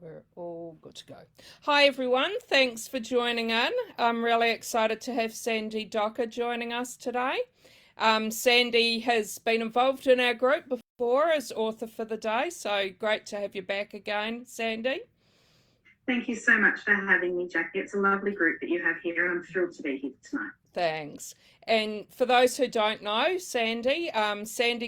We're all good to go. Hi, everyone. Thanks for joining in. I'm really excited to have Sandie Docker joining us today. Sandie has been involved in our group before as author for the day, so great to have you back again, Sandie. Thank you so much for having me, Jackie. It's a lovely group that you have here, and I'm thrilled to be here tonight. Thanks. And for those who don't know, Sandie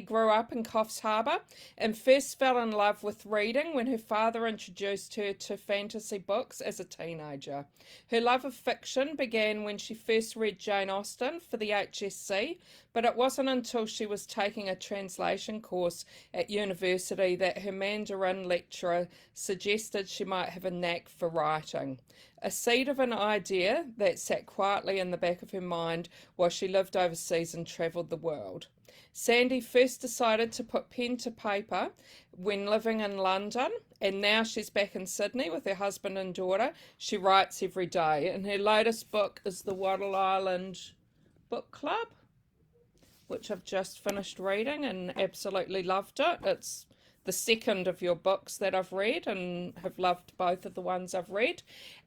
grew up in Coffs Harbour and first fell in love with reading when her father introduced her to fantasy books as a teenager. Her love of fiction began when she first read Jane Austen for the HSC, but it wasn't until she was taking a translation course at university that her Mandarin lecturer suggested she might have a knack for writing. A seed of an idea that sat quietly in the back of her mind while she lived overseas and travelled the world. Sandie first decided to put pen to paper when living in London, and now she's back in Sydney with her husband and daughter. She writes every day, and her latest book is the Wattle Island Book Club, which I've just finished reading and absolutely loved it. It's the second of your books that I've read and have loved both of the ones I've read.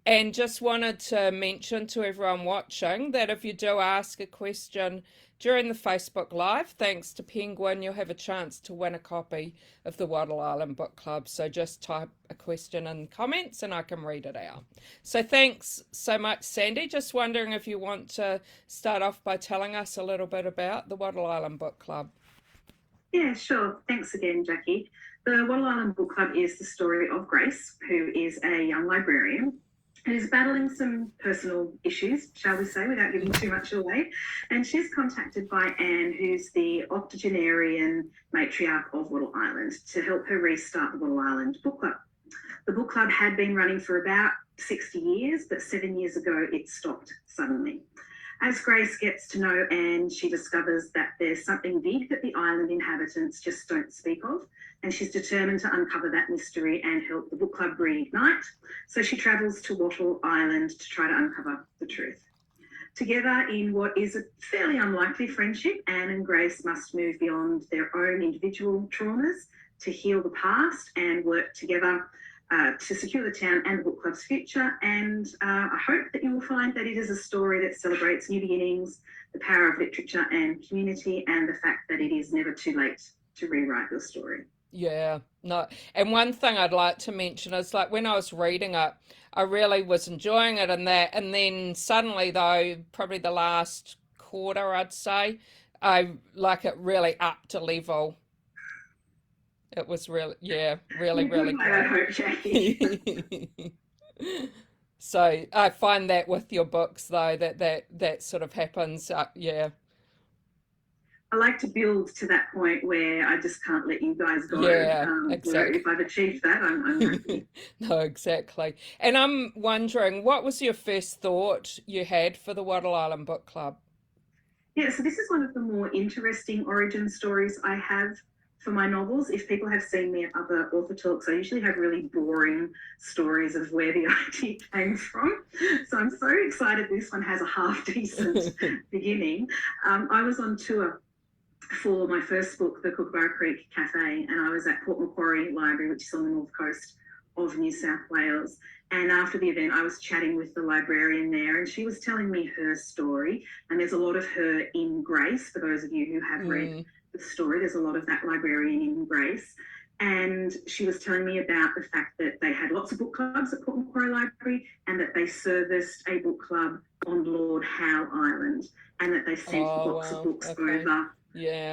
And just wanted to mention to everyone watching that if you do ask a question during the Facebook Live, thanks to Penguin, you'll have a chance to win a copy of the Wattle Island Book Club. So just type a question in the comments and I can read it out. So thanks so much, Sandie. Just wondering if you want to start off by telling us a little bit about the Wattle Island Book Club. Yeah, sure. Thanks again, Jackie. The Wattle Island Book Club is the story of Grace, who is a young librarian and is battling some personal issues, shall we say, without giving too much away. And she's contacted by Anne, who's the octogenarian matriarch of Wattle Island, to help her restart the Wattle Island Book Club. The book club had been running for about 60 years, but 7 years ago it stopped suddenly. As Grace gets to know Anne, she discovers that there's something big that the island inhabitants just don't speak of, and she's determined to uncover that mystery and help the book club reignite. So she travels to Wattle Island to try to uncover the truth. Together, in what is a fairly unlikely friendship, Anne and Grace must move beyond their own individual traumas to heal the past and work together to secure the town and the book club's future. And I hope that you will find that it is a story that celebrates new beginnings, the power of literature and community, and the fact that it is never too late to rewrite your story. Yeah, no. And one thing I'd like to mention is like when I was reading it, I really was enjoying it and that. And then suddenly, though, probably the last quarter, I'd say, I like it really upped a level. It was really, yeah, really, really Good, I hope, Jackie. great. So I find that with your books, though, that sort of happens. Yeah, I like to build to that point where I just can't let you guys go. yeah, So exactly. if I've achieved that, I'm happy. No, exactly. And I'm wondering, what was your first thought you had for the Wattle Island Book Club? Yeah, so this is one of the more interesting origin stories I have for my novels. If people have seen me at other author talks, I usually have really boring stories of where the idea came from. So I'm so excited this one has a half decent beginning. I was on tour for my first book, The Kookaburra Creek Cafe, and I was at Port Macquarie Library, which is on the north coast of New South Wales. And after the event, I was chatting with the librarian there, and she was telling me her story. And there's a lot of her in Grace, for those of you who have read the story. There's a lot of that librarian in Grace. And she was telling me about the fact that they had lots of book clubs at Port Macquarie Library and that they serviced a book club on Lord Howe Island and that they sent lots of books over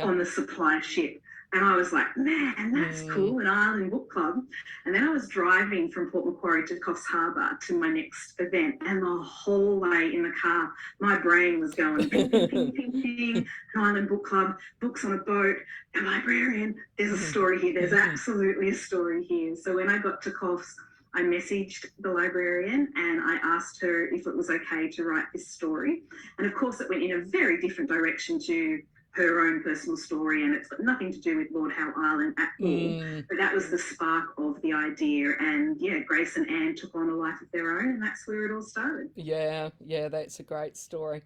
on the supply ship. And I was like, man, that's cool, an island book club. And then I was driving from Port Macquarie to Coffs Harbour to my next event. And the whole way in the car, my brain was going, ping, ping, ping, ping, ping, an island book club, books on a boat, a librarian. There's a story here. There's absolutely a story here. So when I got to Coffs, I messaged the librarian and I asked her if it was okay to write this story. And of course, it went in a very different direction to her own personal story, and it's got nothing to do with Lord Howe Island at all. But that was the spark of the idea, and yeah, Grace and Anne took on a life of their own, and that's where it all started. Yeah, that's a great story.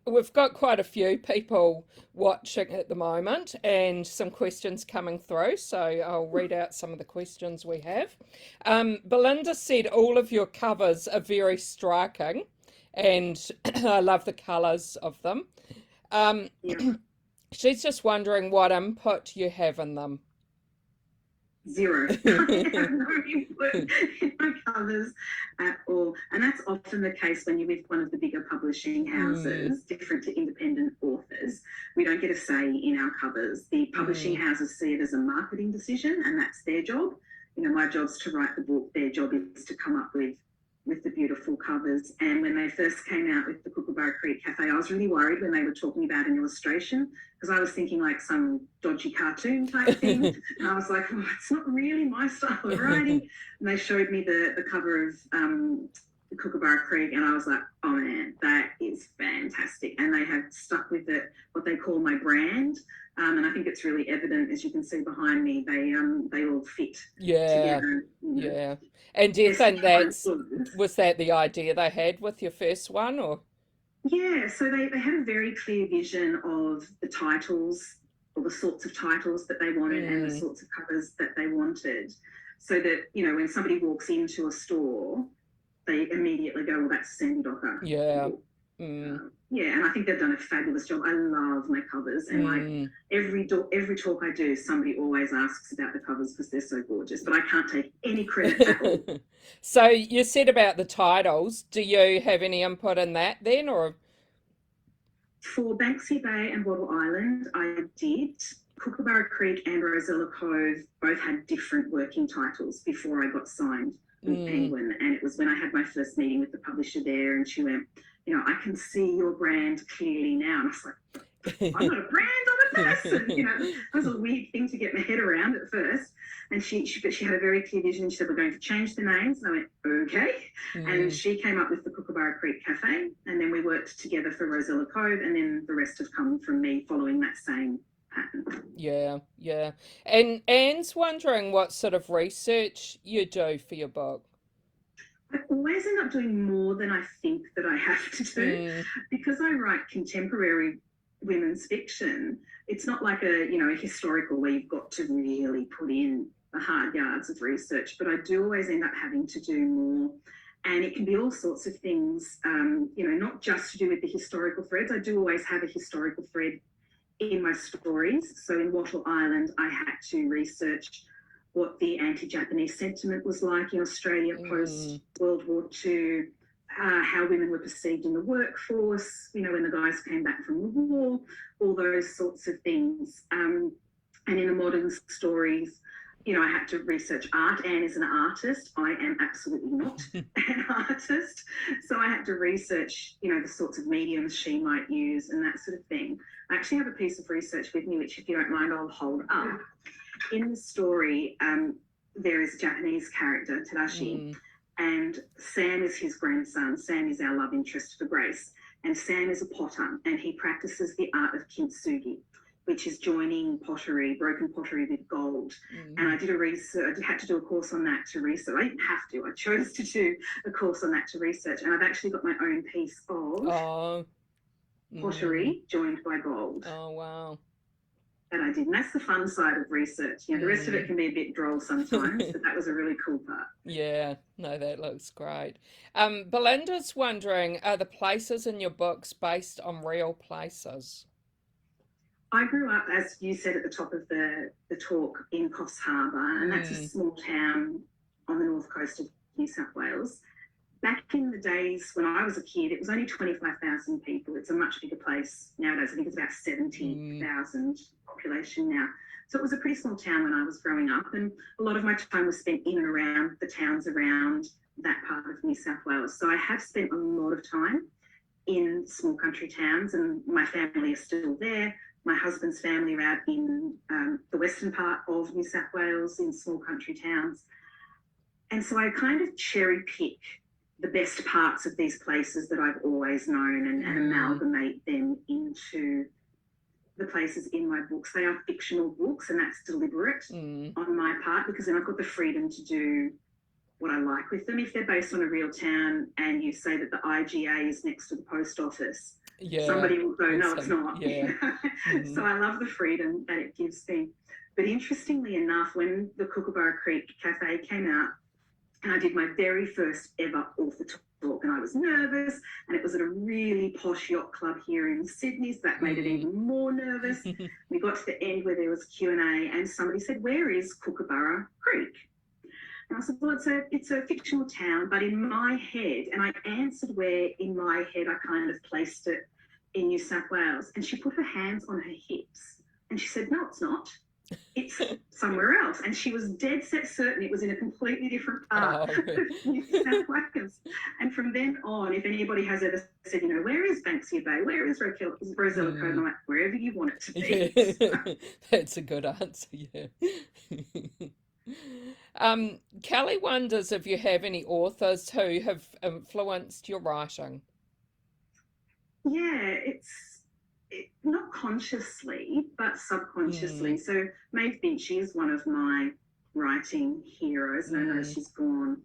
We've got quite a few people watching at the moment and some questions coming through, so I'll read out some of the questions we have. Belinda said all of your covers are very striking and I love the colours of them. Um, Yeah. she's just wondering what input you have in them. Zero. I have no input in my covers at all. And that's often the case when you're with one of the bigger publishing houses, different to independent authors. We don't get a say in our covers. The publishing houses see it as a marketing decision, and that's their job. You know, my job's to write the book. Their job is to come up with the beautiful covers. And when they first came out with the Kookaburra Creek Cafe, I was really worried when they were talking about an illustration, because I was thinking like some dodgy cartoon type thing. And I was like, oh, it's not really my style of writing. And they showed me the cover of the Kookaburra Creek, and I was like, oh man, that is fantastic. And they have stuck with it, what they call my brand. And I think it's really evident, as you can see behind me, they all fit together. Yeah. And do you think was that the idea they had with your first one, or? Yeah, so they had a very clear vision of the titles, or the sorts of titles that they wanted and the sorts of covers that they wanted, so that, you know, when somebody walks into a store, they immediately go, well, that's Sandie Docker. Yeah. Yeah, and I think they've done a fabulous job. I love my covers, and like every talk I do, somebody always asks about the covers because they're so gorgeous, but I can't take any credit at all. So you said about the titles. Do you have any input in that then, or? For Banksy Bay and Wattle Island, I did. Kookaburra Creek and Rosella Cove both had different working titles before I got signed with Penguin. And it was when I had my first meeting with the publisher there, and she went, you know, I can see your brand clearly now. And I was like, I'm not a brand, I'm a person. You know, that was a weird thing to get my head around at first. And she had a very clear vision. She said, we're going to change the names. And I went, okay. And she came up with the Kookaburra Creek Cafe. And then we worked together for Rosella Cove. And then the rest have come from me following that same pattern. Yeah, yeah. And Anne's wondering what sort of research you do for your book. I always end up doing more than I think that I have to do. Because I write contemporary women's fiction. It's not like a historical where you've got to really put in the hard yards of research, but I do always end up having to do more. And it can be all sorts of things, not just to do with the historical threads. I do always have a historical thread in my stories. So in Wattle Island, I had to research what the anti-Japanese sentiment was like in Australia post-World War II, how women were perceived in the workforce, you know, when the guys came back from the war, all those sorts of things. And in the modern stories, you know, I had to research art. Anne is an artist. I am absolutely not an artist. So I had to research, you know, the sorts of mediums she might use and that sort of thing. I actually have a piece of research with me, which, if you don't mind, I'll hold up. In the story, there is a Japanese character, Tadashi, and Sam is his grandson. Sam is our love interest for Grace. And Sam is a potter, and he practices the art of kintsugi, which is joining pottery, broken pottery with gold. And I did I had to do a course on that to research. I didn't have to, I chose to do a course on that to research. And I've actually got my own piece of pottery joined by gold. Oh, wow. And I did. And that's the fun side of research. You know, the rest of it can be a bit droll sometimes, but that was a really cool part. Yeah, no, that looks great. Belinda's wondering, are the places in your books based on real places? I grew up, as you said at the top of the talk, in Coffs Harbour, and that's a small town on the north coast of New South Wales. Back in the days when I was a kid, it was only 25,000 people. It's a much bigger place nowadays. I think it's about 70,000 population now. So it was a pretty small town when I was growing up, and a lot of my time was spent in and around the towns around that part of New South Wales. So I have spent a lot of time in small country towns, and my family is still there. My husband's family are out in the western part of New South Wales in small country towns. And so I kind of cherry pick the best parts of these places that I've always known and amalgamate them into the places in my books. They are fictional books, and that's deliberate on my part, because then I've got the freedom to do what I like with them. If they're based on a real town and you say that the IGA is next to the post office, somebody will go, no, it's not. Yeah. So I love the freedom that it gives me. But interestingly enough, when the Kookaburra Creek Cafe came out, and I did my very first ever author talk, and I was nervous, and it was at a really posh yacht club here in Sydney, so that made it even more nervous. We got to the end where there was Q&A, and somebody said, where is Kookaburra Creek? And I said, well, it's a fictional town, but in my head, and I answered where in my head I kind of placed it in New South Wales, and she put her hands on her hips, and she said, no, it's not. It's somewhere else. And she was dead set certain it was in a completely different part of New South Wales. And from then on, if anybody has ever said, where is Banksia Bay? Where is Rosella Cove? I'm like, wherever you want it to be. Yeah. That's a good answer, yeah. Kelly wonders if you have any authors who have influenced your writing. Yeah, not consciously, but subconsciously. So Maeve Binchy is one of my writing heroes, and I know she's gone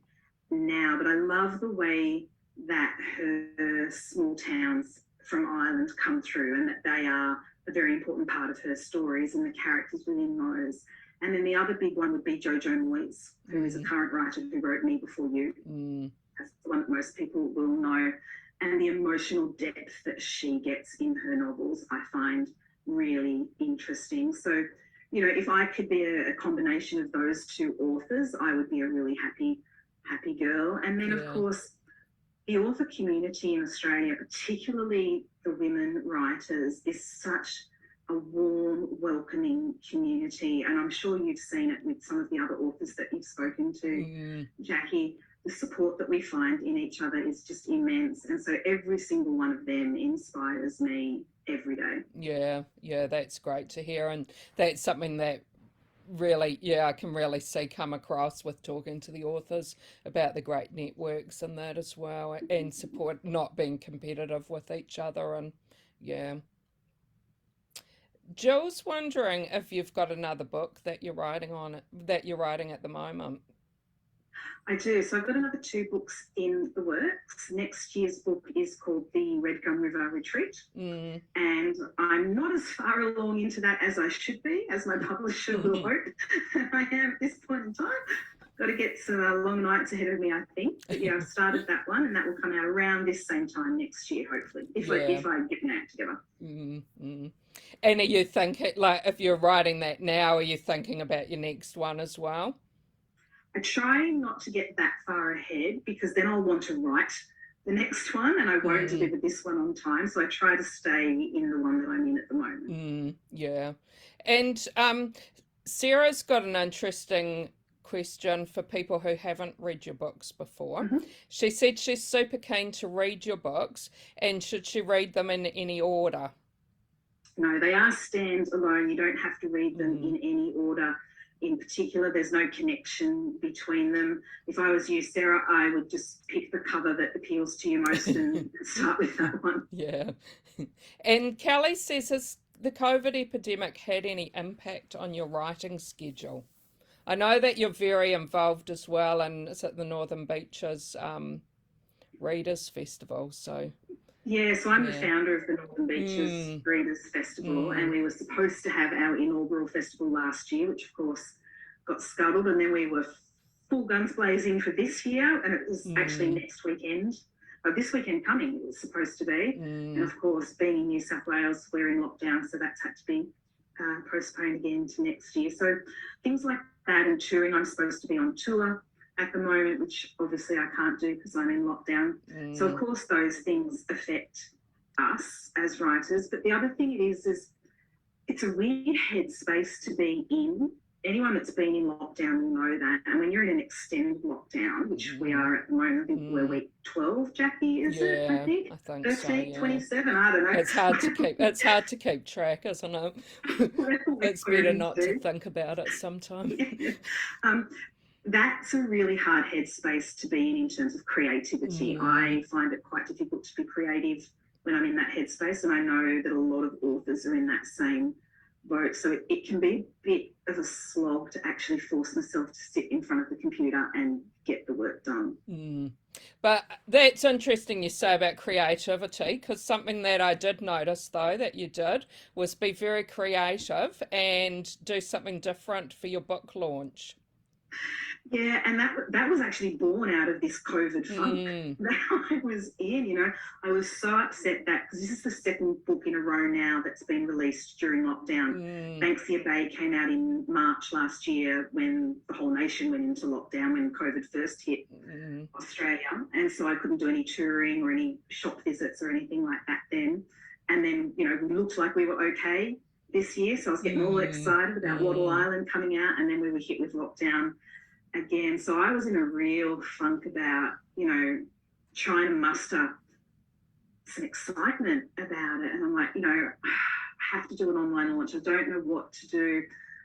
now, but I love the way that her small towns from Ireland come through, and that they are a very important part of her stories and the characters within those. And then the other big one would be Jojo Moyes, who is a current writer who wrote Me Before You. That's the one that most people will know. And the emotional depth that she gets in her novels, I find really interesting. So, if I could be a combination of those two authors, I would be a really happy girl. And then, of course, the author community in Australia, particularly the women writers, is such a warm, welcoming community. And I'm sure you've seen it with some of the other authors that you've spoken to, Jackie. The support that we find in each other is just immense. And so every single one of them inspires me every day. Yeah, that's great to hear. And that's something that really, I can really see come across with talking to the authors about the great networks and that as well, and support, not being competitive with each other. And Jill's wondering if you've got another book that you're writing at the moment. I do. So I've got another 2 books in the works. Next year's book is called The Red Gum River Retreat. And I'm not as far along into that as I should be, as my publisher will hope I am at this point in time. Got to get some long nights ahead of me, I think. But I've started that one, and that will come out around this same time next year, hopefully, if I get my act together. And are you thinking, like, if you're writing that now, are you thinking about your next one as well? I try not to get that far ahead, because then I'll want to write the next one and I won't deliver this one on time. So I try to stay in the one that I'm in at the moment. Yeah. And Sarah's got an interesting question for people who haven't read your books before. She said she's super keen to read your books, and should she read them in any order? No, they are standalone. You don't have to read them in any order in particular. There's no connection between them. If I was you, Sarah, I would just pick the cover that appeals to you most and start with that one. Yeah. And Kelly says, has the COVID epidemic had any impact on your writing schedule? I know that you're very involved as well, and it's at the Northern Beaches Readers Festival. So so I'm the founder of the Northern Beaches Readers Festival, and we were supposed to have our inaugural festival last year, which of course got scuttled, and then we were full guns blazing for this year, and it was actually next weekend. This weekend coming it was supposed to be, and of course, being in New South Wales, we're in lockdown, so that's had to be postponed again to next year. So things like that, and touring. I'm supposed to be on tour at the moment, which obviously I can't do because I'm in lockdown. So of course those things affect us as writers. But the other thing it is it's a weird headspace to be in. Anyone that's been in lockdown will know that. And when you're in an extended lockdown, which we are at the moment, I think we're week 12, Jackie, is it? I think 13, so, 27, I don't know. It's hard to keep track, isn't it? It's better not to think about it sometimes. That's a really hard headspace to be in terms of creativity. I find it quite difficult to be creative when I'm in that headspace, and I know that a lot of authors are in that same boat. So it can be a bit of a slog to actually force myself to sit in front of the computer and get the work done. Mm. But that's interesting you say about creativity, because something that I did notice though that you did was be very creative and do something different for your book launch. Yeah, and that was actually born out of this COVID funk Mm, that I was in. I was so upset that because this is the second book in a row now that's been released during lockdown. mm, Banksia Bay came out in March last year when the whole nation went into lockdown when COVID first hit mm, Australia, and so I couldn't do any touring or any shop visits or anything like that then. And then we looked like we were okay this year, so I was getting all mm, excited about Wattle mm, Island coming out, and then we were hit with lockdown again. So I was in a real funk about, trying to muster some excitement about it. And I'm like, I have to do an online launch. I don't know what to do.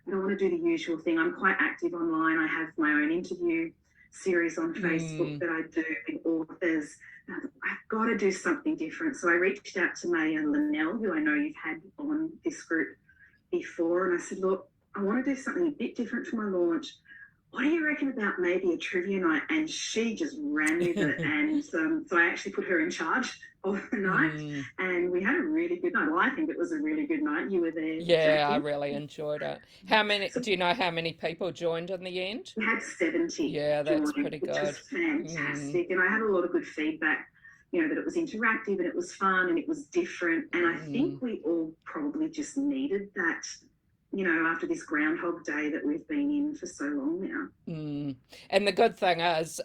I don't want to do the usual thing. I'm quite active online. I have my own interview series on Facebook mm, that I do with authors. I've got to do something different. So I reached out to Maya Linnell, who I know you've had on this group before. And I said, look, I want to do something a bit different for my launch. What do you reckon about maybe a trivia night? And she just ran with it. And so I actually put her in charge of the night. mm. And we had a really good night. Well, I think it was a really good night. You were there, Yeah, I Jackie. really enjoyed it. How many, So do you know how many people joined in the end? we had 70 Yeah, that's join, pretty which was good. Mm, fantastic. And I had a lot of good feedback, that it was interactive and it was fun and it was different. And I mm. think we all probably just needed that, after this Groundhog Day that we've been in for so long now. Mm. And the good thing is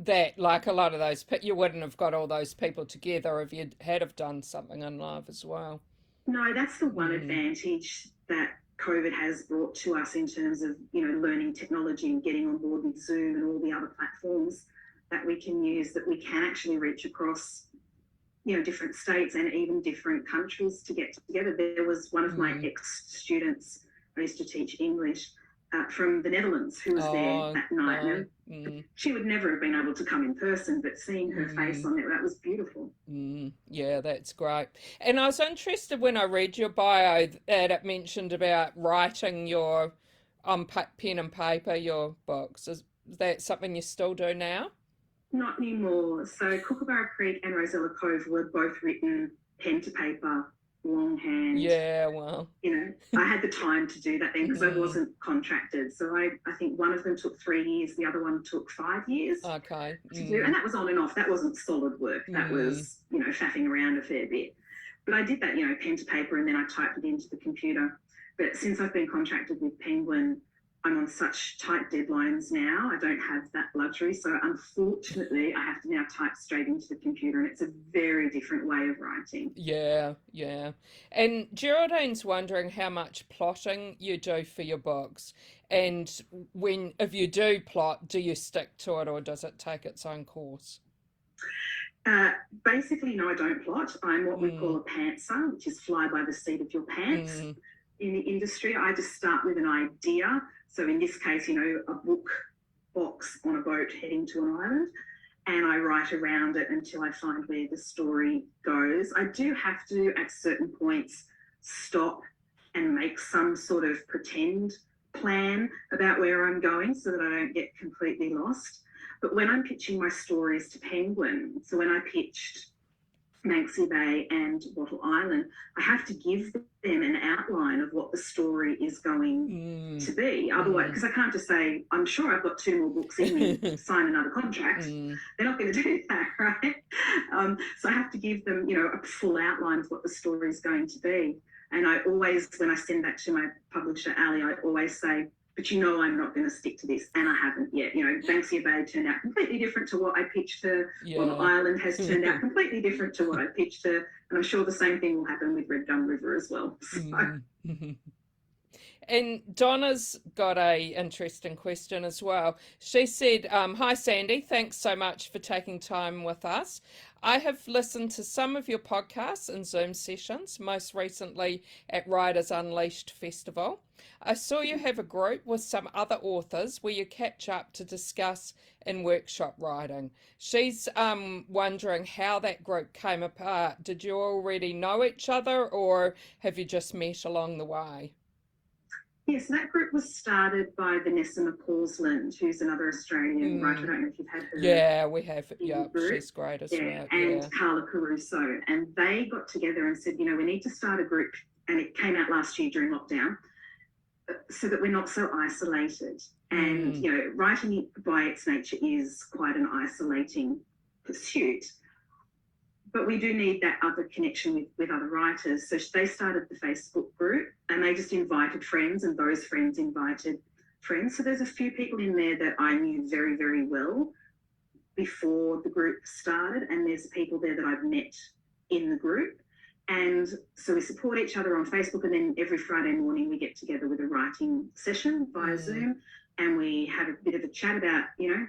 that, like a lot of those, you wouldn't have got all those people together if you had have done something in live as well. No, that's the one Mm. advantage that COVID has brought to us in terms of, learning technology and getting on board with Zoom and all the other platforms that we can use, that we can actually reach across, different states and even different countries to get together. There was one of my Mm. ex-students, I used to teach English, from the Netherlands, who was there Oh, that night. no. Now, Mm. she would never have been able to come in person, but seeing her face Mm. on there, that was beautiful. Mm. Yeah, that's great. And I was interested when I read your bio that it mentioned about writing your on pen and paper, your books. Is that something you still do now? Not anymore. So Kookaburra Creek and Rosella Cove were both written pen to paper, longhand. Yeah, well. I had the time to do that then because I Mm. wasn't contracted. So I think one of them took 3 years, the other one took 5 years Okay. to do. And Mm. that was on and off. That wasn't solid work. That Mm. was, faffing around a fair bit. But I did that, pen to paper, and then I typed it into the computer. But since I've been contracted with Penguin, I'm on such tight deadlines now. I don't have that luxury. So unfortunately, I have to now type straight into the computer, and it's a very different way of writing. Yeah, yeah. And Geraldine's wondering how much plotting you do for your books. And if you do plot, do you stick to it or does it take its own course? Uh, Basically, no, I don't plot. I'm what we call Mm, a pantser, which is fly by the seat of your pants mm, in the industry. I just start with an idea. So in this case, a book box on a boat heading to an island, and I write around it until I find where the story goes. I do have to, at certain points, stop and make some sort of pretend plan about where I'm going so that I don't get completely lost. But when I'm pitching my stories to Penguin, so when I pitched Manxie Bay and Wattle Island, I have to give them an outline of what the story is going mm, to be. Otherwise, mm. because I can't just say, I'm sure I've got 2 more books in me, sign another contract. Mm, They're not going to do that, right? So I have to give them, a full outline of what the story is going to be. And I always, when I send that to my publisher, Ali, I always say, but I'm not going to stick to this, and I haven't yet. Banksia Bay turned out completely different to what I pitched her. Well, yeah. Island has turned out completely different to what I pitched her, and I'm sure the same thing will happen with Red Gum River as well. So, Mm. And Donna's got a interesting question as well. She said, "Hi Sandie, thanks so much for taking time with us. I have listened to some of your podcasts and Zoom sessions, most recently at Writers Unleashed Festival. I saw you have a group with some other authors where you catch up to discuss and workshop writing. She's wondering how that group came apart. Did you already know each other or have you just met along the way?" Yes, that group was started by Vanessa McCausland, who's another Australian writer. I don't know if you've had her Yeah, we have. in the Yeah, group. she's great as Yeah, well. and Yeah. Carla Caruso. And they got together and said, we need to start a group. And it came out last year during lockdown so that we're not so isolated. And, writing by its nature is quite an isolating pursuit. But we do need that other connection with other writers. So they started the Facebook group and they just invited friends, and those friends invited friends. So there's a few people in there that I knew very, very well before the group started, and there's people there that I've met in the group. And so we support each other on Facebook, and then every Friday morning we get together with a writing session via Zoom, and we have a bit of a chat about,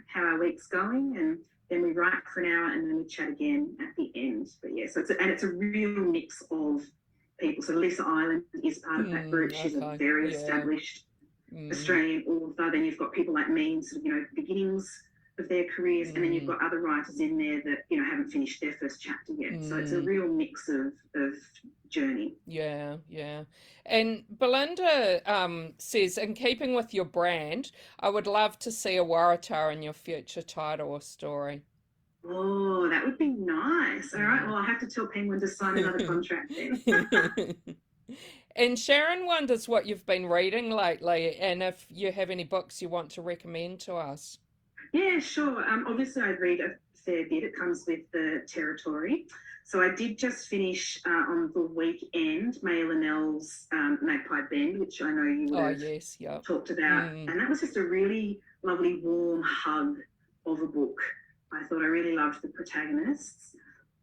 how our week's going, and then we write for an hour, and then we chat again at the end. But yeah, so it's a real mix of people. So Lisa Island is part of that group. She's a very established Australian author. Then you've got people like me, sort of, beginnings of their careers, and then you've got other writers in there that haven't finished their first chapter yet. So it's a real mix of journey. Yeah. And Belinda says, in keeping with your brand, I would love to see a Waratah in your future title or story. Oh, that would be nice. All right, well, I'll have to tell Penguin to sign another contract then. And Sharon wonders what you've been reading lately, and if you have any books you want to recommend to us. Yeah, sure. Obviously, I read a fair bit. It comes with the territory. So I did just finish on the weekend Maya Linnell's Magpie Bend, which I know you would have talked about. And that was just a really lovely, warm hug of a book. I thought I really loved the protagonists.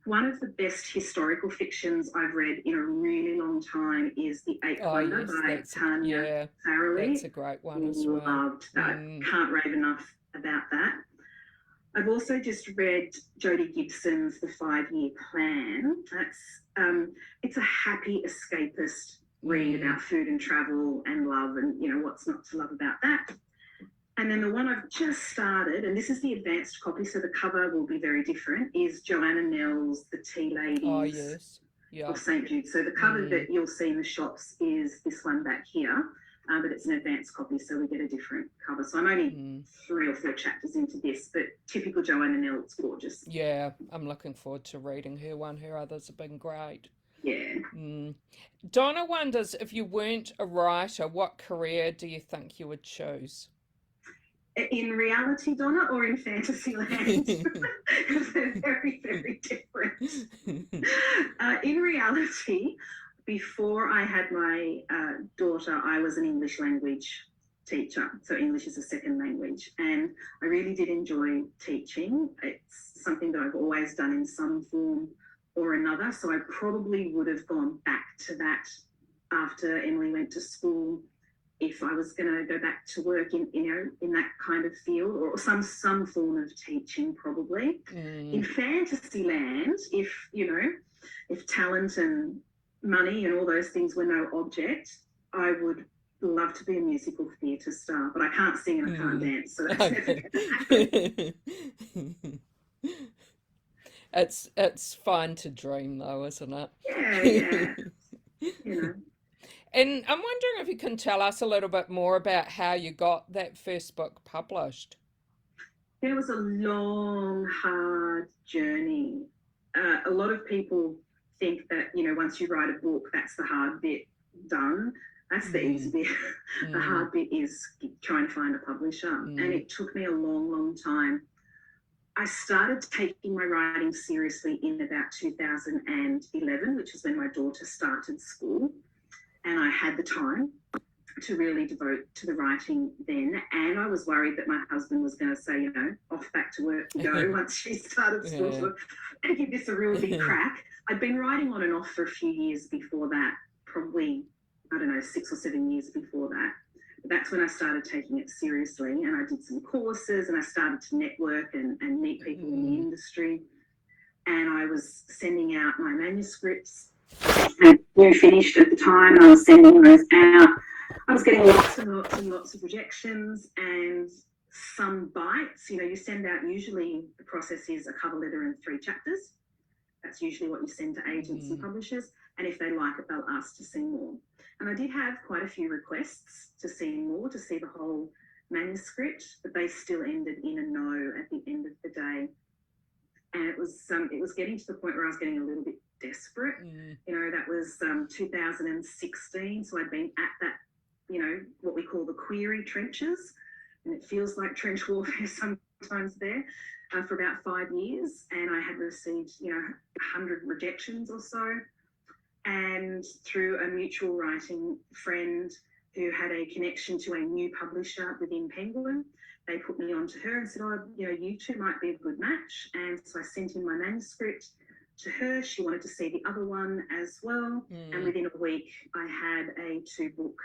One of the best historical fictions I've read in a really long time is The Eighth Wonder by Tanya Farrelly. That's a great one as well. Loved that. Can't rave enough about that. I've also just read Jodie Gibson's The 5-Year Plan. That's it's a happy escapist read about food and travel and love, and what's not to love about that. And then the one I've just started, and this is the advanced copy, so the cover will be very different, is Joanna Nell's The Tea Ladies of St. Jude. So the cover that you'll see in the shops is this one back here. But it's an advanced copy, so we get a different cover. So I'm only 3 or 4 chapters into this, but typical Joanna Nell, it's gorgeous. Yeah, I'm looking forward to reading her one. Her others have been great. Yeah. Donna wonders, if you weren't a writer, what career do you think you would choose? In reality, Donna, or in fantasy land? Because they're very, very different. In reality, before I had my daughter, I was an English language teacher. So English is a second language. And I really did enjoy teaching. It's something that I've always done in some form or another. So I probably would have gone back to that after Emily went to school, if I was going to go back to work in that kind of field, or some form of teaching, probably. In fantasy land, if talent and money and all those things were no object, I would love to be a musical theatre star, but I can't sing and I can't dance, so that's never going to happen. It's fun to dream, though, isn't it? Yeah. And I'm wondering if you can tell us a little bit more about how you got that first book published. It was a long, hard journey. A lot of people think that, once you write a book, that's the hard bit done. That's the easy bit. The hard bit is trying to find a publisher. And it took me a long, long time. I started taking my writing seriously in about 2011, which is when my daughter started school. And I had the time to really devote to the writing then. And I was worried that my husband was going to say, off back to work you go once she started school. So I give this a real big crack. I'd been writing on and off for a few years before that, probably, 6 or 7 years before that. But that's when I started taking it seriously. And I did some courses and I started to network and meet people in the industry. And I was sending out my manuscripts. New finished at the time, and I was sending those out. I was getting lots and lots and lots of rejections and some bites. You send out, usually the process is a cover letter and 3 chapters. That's usually what you send to agents and publishers. And if they like it, they'll ask to see more. And I did have quite a few requests to see more, to see the whole manuscript, but they still ended in a no at the end of the day. And it was getting to the point where I was getting a little bit desperate. That was 2016, so I'd been at that, what we call the query trenches, and it feels like trench warfare sometimes there, for about 5 years, and I had received 100 rejections or so. And through a mutual writing friend who had a connection to a new publisher within Penguin, they put me on to her and said, you two might be a good match. And so I sent in my manuscript to her. She wanted to see the other one as well. And within a week, I had a 2-book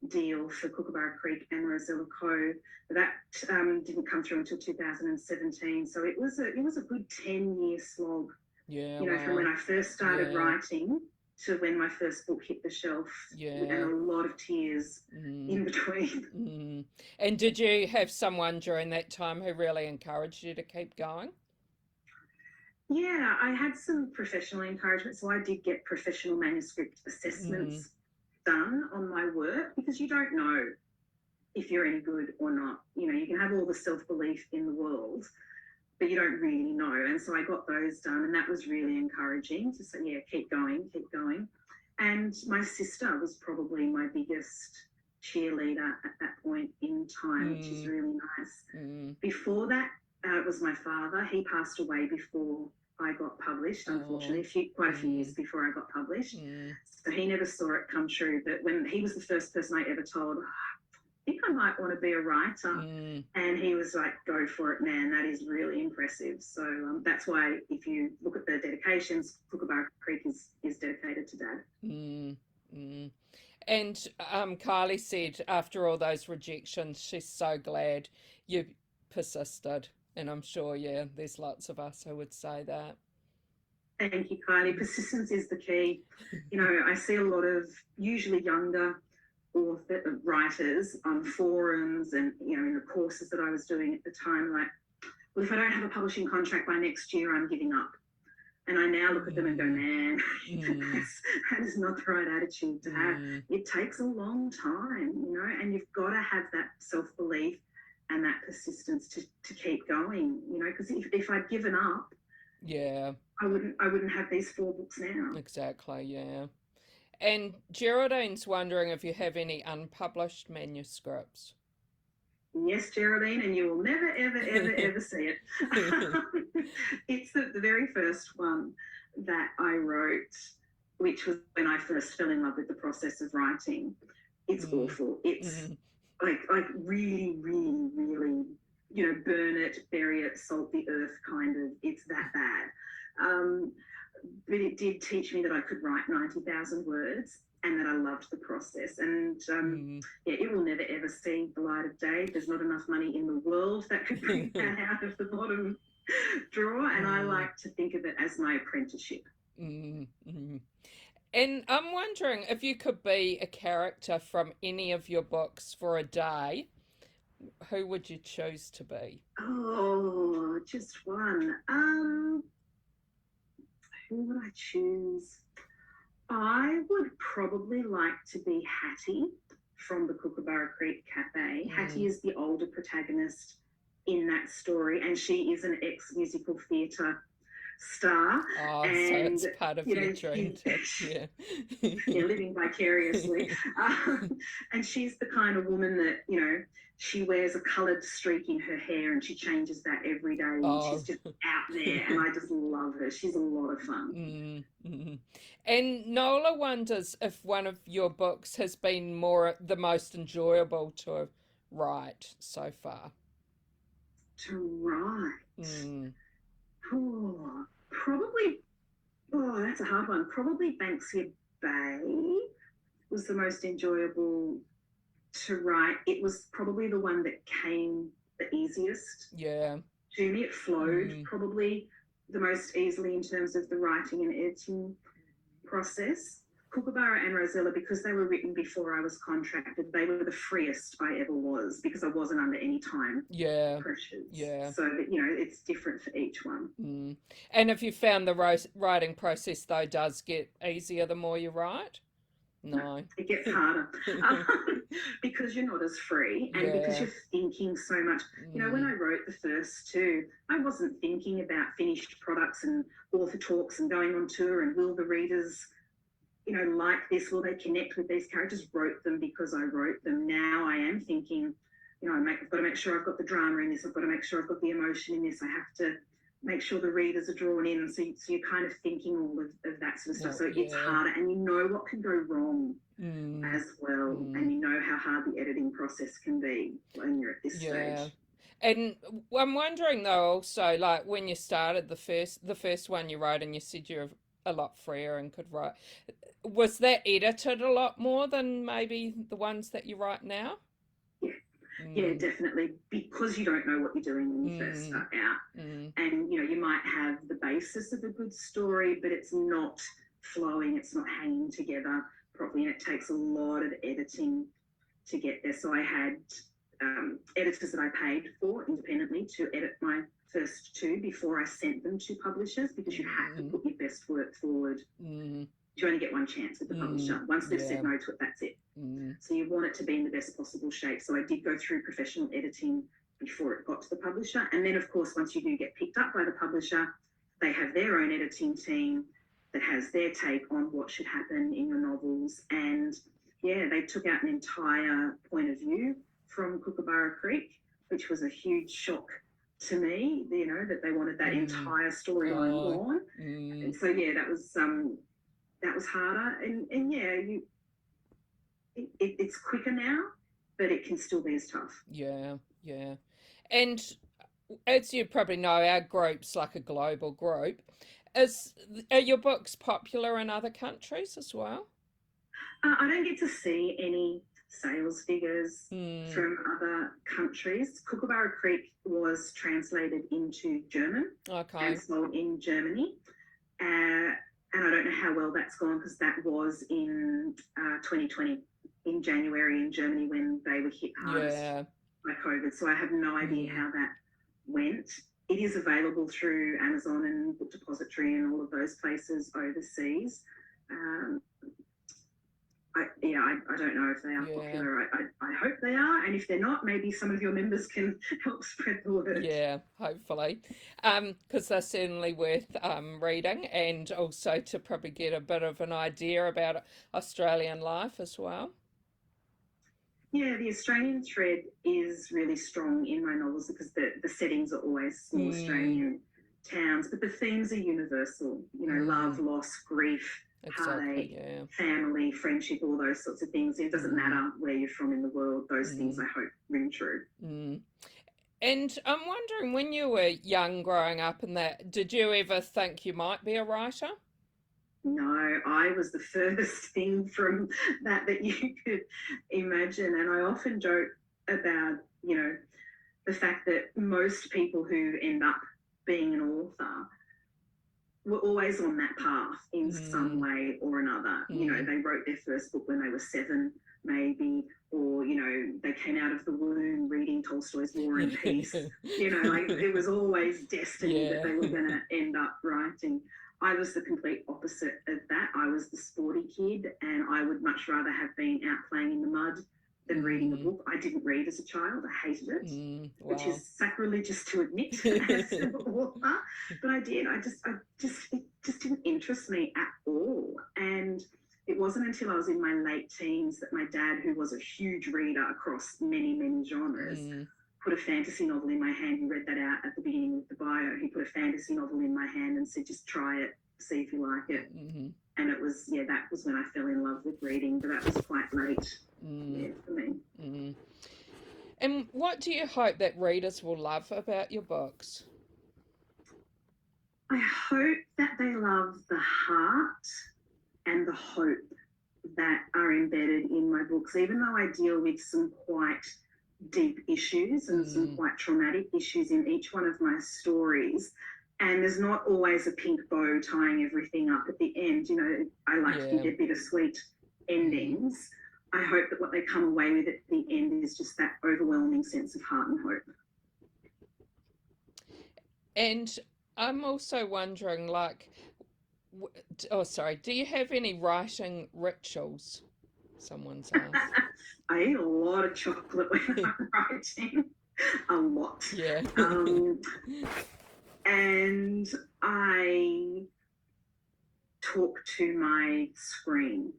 deal for Kookaburra Creek and Rosella Cove. That didn't come through until 2017. So it was a good 10-year slog. Yeah, from when I first started writing to when my first book hit the shelf, and a lot of tears in between. And did you have someone during that time who really encouraged you to keep going? Yeah, I had some professional encouragement. So I did get professional manuscript assessments done on my work, because you don't know if you're any good or not. You can have all the self-belief in the world, but you don't really know. And so I got those done, and that was really encouraging to say, keep going. And my sister was probably my biggest cheerleader at that point in time, which is really nice. Before that, it was my father. He passed away before I got published, unfortunately, quite a few years before I got published. So he never saw it come true. But when he was the first person I ever told, I think I might want to be a writer. And he was like, go for it, man. That is really impressive. So that's why if you look at the dedications, Kookaburra Creek is dedicated to Dad. And Kylie said after all those rejections, she's so glad you persisted. And I'm sure, there's lots of us who would say that. Thank you, Kylie. Persistence is the key. I see a lot of usually younger writers on forums and in the courses that I was doing at the time, like, well, if I don't have a publishing contract by next year, I'm giving up. And I now look at them and go, man, that is not the right attitude to have. It takes a long time, and you've got to have that self-belief and that persistence to keep going, because if I'd given up, I wouldn't have these 4 books now. Exactly, And Geraldine's wondering if you have any unpublished manuscripts. Yes, Geraldine, and you will never, ever, ever, ever see it. It's the very first one that I wrote, which was when I first fell in love with the process of writing. It's awful. It's like really, really, really, burn it, bury it, salt the earth kind of. It's that bad. But it did teach me that I could write 90,000 words and that I loved the process. And it will never, ever see the light of day. There's not enough money in the world that could bring that out of the bottom drawer. And I like to think of it as my apprenticeship. And I'm wondering if you could be a character from any of your books for a day, who would you choose to be? Oh, just one. Who would I choose? I would probably like to be Hattie from the Kookaburra Creek Cafe. Hattie is the older protagonist in that story, and she is an ex-musical theatre star. Oh, and, so it's part of your dream living vicariously. And she's the kind of woman that, she wears a coloured streak in her hair and she changes that every day. And she's just out there, and I just love her. She's a lot of fun. And Nola wonders if one of your books has been the most enjoyable to write so far. To write? Probably, that's a hard one. Probably Banksia Bay was the most enjoyable to write. It was probably the one that came the easiest to me. It flowed probably the most easily in terms of the writing and editing process. Kookaburra and Rosella, because they were written before I was contracted, they were the freest I ever was, because I wasn't under any time pressures. So that, it's different for each one. And have you found the writing process, though, does get easier the more you write? No. It gets harder because you're not as free and because Yeah. you're thinking so much. You know, when I wrote the first two, I wasn't thinking about finished products and author talks and going on tour and will the readers, you know, like this, will they connect with these characters? Wrote them because I wrote them. Now I am thinking, you know, I've got to make sure I've got the drama in this. I've got to make sure I've got the emotion in this. I have to make sure the readers are drawn in. So you're kind of thinking all of that sort of stuff. So it's harder, and you know what can go wrong as well, and you know how hard the editing process can be when you're at this stage. And I'm wondering though also, like when you started the first one you wrote and you said you're a lot freer and could write, was that edited a lot more than maybe the ones that you write now? Yeah, definitely, because you don't know what you're doing when you first start out. And, you know, you might have the basis of a good story, but it's not flowing, it's not hanging together properly, and it takes a lot of editing to get there. So I had editors that I paid for independently to edit my first two before I sent them to publishers, because you have to put your best work forward. You only get one chance with the publisher. Once they've said no to it, that's it. So you want it to be in the best possible shape. So I did go through professional editing before it got to the publisher. And then, of course, once you do get picked up by the publisher, they have their own editing team that has their take on what should happen in your novels. And yeah, they took out an entire point of view from Kookaburra Creek, which was a huge shock to me, you know, that they wanted that entire storyline gone. And so, yeah, that was harder. And yeah, it's quicker now, but it can still be as tough. Yeah. And as you probably know, our group's like a global group. Are your books popular in other countries as well? I don't get to see any sales figures from other countries. Kookaburra Creek was translated into German and sold in Germany. And I don't know how well that's gone, because that was in 2020, in January in Germany, when they were hit hardest by COVID. So I have no idea how that went. It is available through Amazon and Book Depository and all of those places overseas. I don't know if they are popular. I hope they are, and if they're not, maybe some of your members can help spread the word. Yeah, hopefully, because they're certainly worth reading, and also to probably get a bit of an idea about Australian life as well. Yeah, the Australian thread is really strong in my novels, because the settings are always small Australian towns, but the themes are universal. You know, love, loss, grief, heartache, family, friendship, all those sorts of things. It doesn't matter where you're from in the world. Those things, I hope, ring true. And I'm wondering, when you were young growing up and that, did you ever think you might be a writer? No, I was the furthest thing from that you could imagine. And I often joke about, you know, the fact that most people who end up being an author were always on that path in some way or another. You know, they wrote their first book when they were 7, maybe, or, you know, they came out of the womb reading Tolstoy's War and Peace. You know, like, it was always destiny that they were going to end up writing. I was the complete opposite of that. I was the sporty kid, and I would much rather have been out playing in the mud than reading a book. I didn't read as a child. I hated it, which is sacrilegious to admit as an author. But I did. It just didn't interest me at all. And it wasn't until I was in my late teens that my dad, who was a huge reader across many, many genres, put a fantasy novel in my hand. He read that out at the beginning of the bio. He put a fantasy novel in my hand and said, just try it, see if you like it. And it was, that was when I fell in love with reading, but that was quite late for me. And what do you hope that readers will love about your books? I hope that they love the heart and the hope that are embedded in my books, even though I deal with some quite deep issues and some quite traumatic issues in each one of my stories. And there's not always a pink bow tying everything up at the end. You know, I like to get bittersweet endings. I hope that what they come away with at the end is just that overwhelming sense of heart and hope. And I'm also wondering, like, do you have any writing rituals? Someone's asked. I eat a lot of chocolate when I'm writing, a lot. Yeah. And I talk to my screen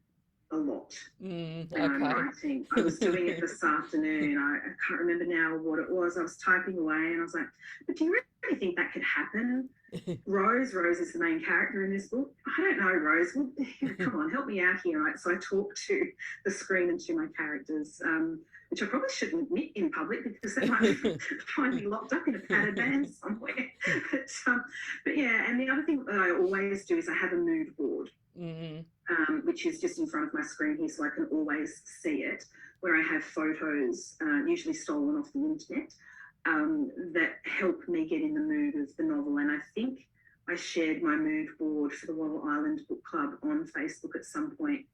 a lot when I'm Okay. writing. I was doing it this afternoon. I can't remember now what it was. I was typing away and I was like, but do you really think that could happen? Rose is the main character in this book. I don't know, Rose. Well, come on, help me out here. Right? So I talk to the screen and to my characters, which I probably shouldn't admit in public because they might find me locked up in a padded van somewhere. But yeah, and the other thing that I always do is I have a mood board, which is just in front of my screen here so I can always see it, where I have photos, usually stolen off the internet, that help me get in the mood of the novel. And I think I shared my mood board for the Wattle Island Book Club on Facebook at some point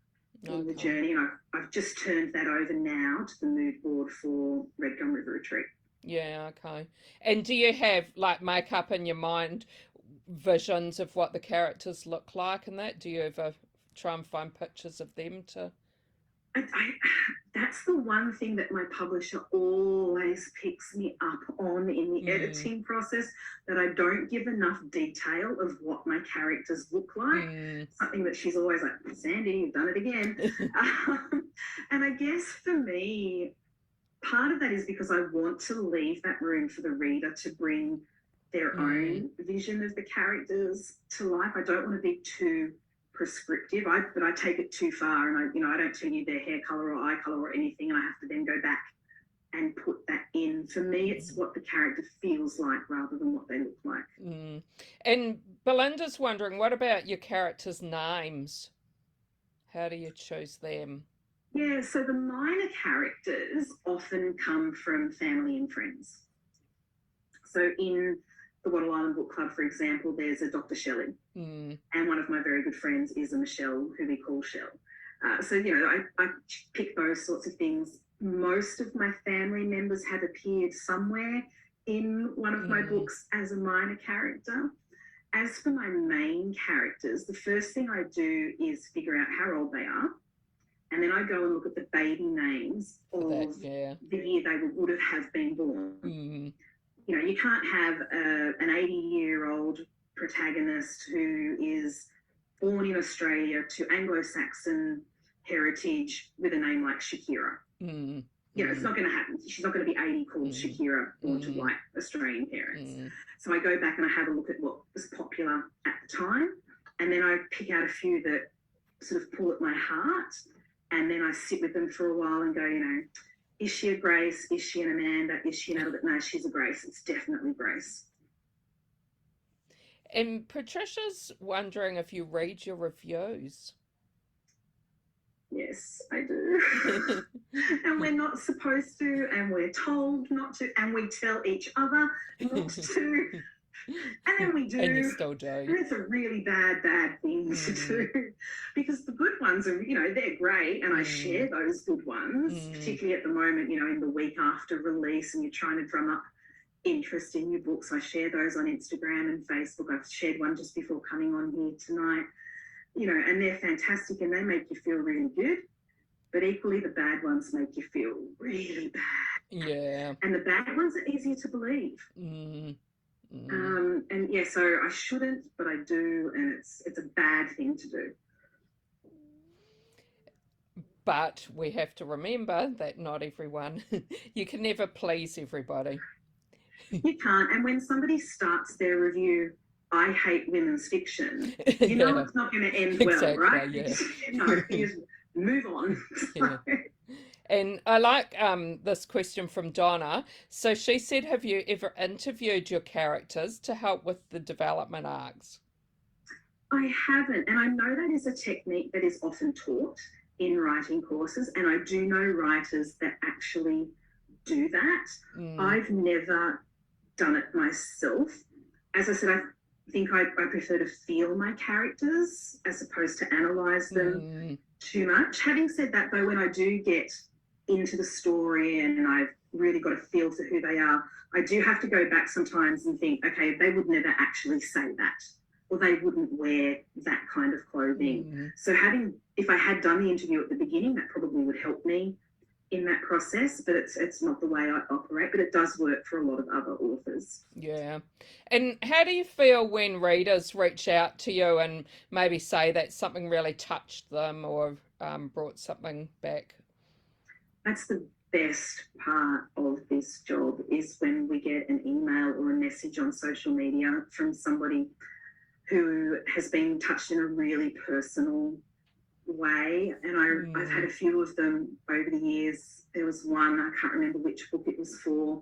in the journey, and I've just turned that over now to the mood board for Red Gum River Retreat. Yeah, okay. And do you have like make up in your mind visions of what the characters look like and that? Do you ever try and find pictures of them to? That's the one thing that my publisher always picks me up on in the editing process, that I don't give enough detail of what my characters look like. Something that she's always like, Sandie, you've done it again. And I guess for me, part of that is because I want to leave that room for the reader to bring their own vision of the characters to life. I don't want to be too prescriptive, but I take it too far, and I don't tell you their hair color or eye color or anything, and I have to then go back and put that in. For me, it's what the character feels like rather than what they look like. And Belinda's wondering, what about your characters' names? How do you choose them? Yeah, so the minor characters often come from family and friends. So in the Wattle Island Book Club, for example, there's a Dr. Shelley, and one of my very good friends is a Michelle, who we call Shell. So, I pick those sorts of things. Most of my family members have appeared somewhere in one of my books as a minor character. As for my main characters, the first thing I do is figure out how old they are. And then I go and look at the baby names of the year they would have been born. You can't have an 80-year-old protagonist who is born in Australia to Anglo-Saxon heritage with a name like Shakira. It's not going to happen. She's not going to be 80 called Shakira, born to white Australian parents. So I go back and I have a look at what was popular at the time, and then I pick out a few that sort of pull at my heart, and then I sit with them for a while and go, is she a Grace? Is she an Amanda? Is she an Albert? No, she's a Grace. It's definitely Grace. And Patricia's wondering if you read your reviews. Yes, I do. And we're not supposed to, and we're told not to, and we tell each other not to. And then we do. And you still do. And it's a really bad thing to do, because the good ones are, they're great, and I share those good ones, particularly at the moment, in the week after release, and you're trying to drum up interest in your books. I share those on Instagram and Facebook. I've shared one just before coming on here tonight, and they're fantastic and they make you feel really good. But equally, the bad ones make you feel really bad. Yeah. And the bad ones are easier to believe. And yeah, so I shouldn't, but I do, and it's a bad thing to do. But we have to remember that not everyone, you can never please everybody. You can't. And when somebody starts their review, I hate women's fiction, it's not going to end well, right? Yeah. You just move on. Yeah. And I like this question from Donna. So she said, have you ever interviewed your characters to help with the development arcs? I haven't. And I know that is a technique that is often taught in writing courses. And I do know writers that actually do that. I've never done it myself. As I said, I think I prefer to feel my characters as opposed to analyse them too much. Having said that, though, when I do get into the story and I've really got a feel for who they are, I do have to go back sometimes and think, okay, they would never actually say that. or they wouldn't wear that kind of clothing. Mm. So if I had done the interview at the beginning, that probably would help me in that process, but it's not the way I operate, but it does work for a lot of other authors. Yeah. And how do you feel when readers reach out to you and maybe say that something really touched them or brought something back? That's the best part of this job, is when we get an email or a message on social media from somebody who has been touched in a really personal way. And I've had a few of them over the years. There was one, I can't remember which book it was for,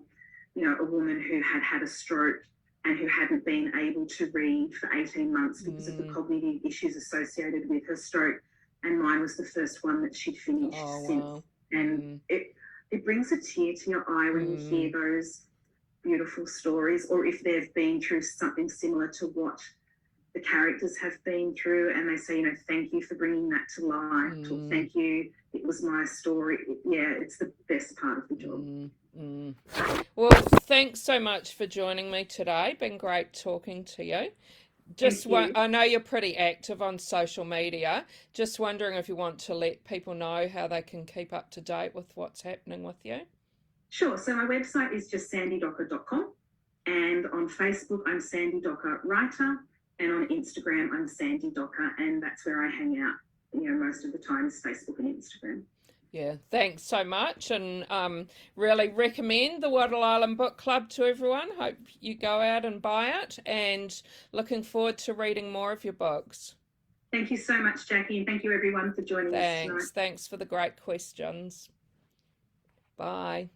a woman who had a stroke and who hadn't been able to read for 18 months because of the cognitive issues associated with her stroke. And mine was the first one that she'd finished since. Wow. And it brings a tear to your eye when you hear those beautiful stories, or if they've been through something similar to what the characters have been through, and they say, thank you for bringing that to light, or thank you, it was my story. Yeah, it's the best part of the job. Well, thanks so much for joining me today. Been great talking to you. I know you're pretty active on social media. Just wondering if you want to let people know how they can keep up to date with what's happening with you. Sure. So my website is just sandiedocker.com, and on Facebook I'm Sandie Docker Writer, and on Instagram I'm Sandie Docker, and that's where I hang out. Most of the time is Facebook and Instagram. Yeah, thanks so much, and really recommend the Wattle Island Book Club to everyone. Hope you go out and buy it, and looking forward to reading more of your books. Thank you so much, Jackie, and thank you everyone for joining us tonight. Thanks for the great questions. Bye.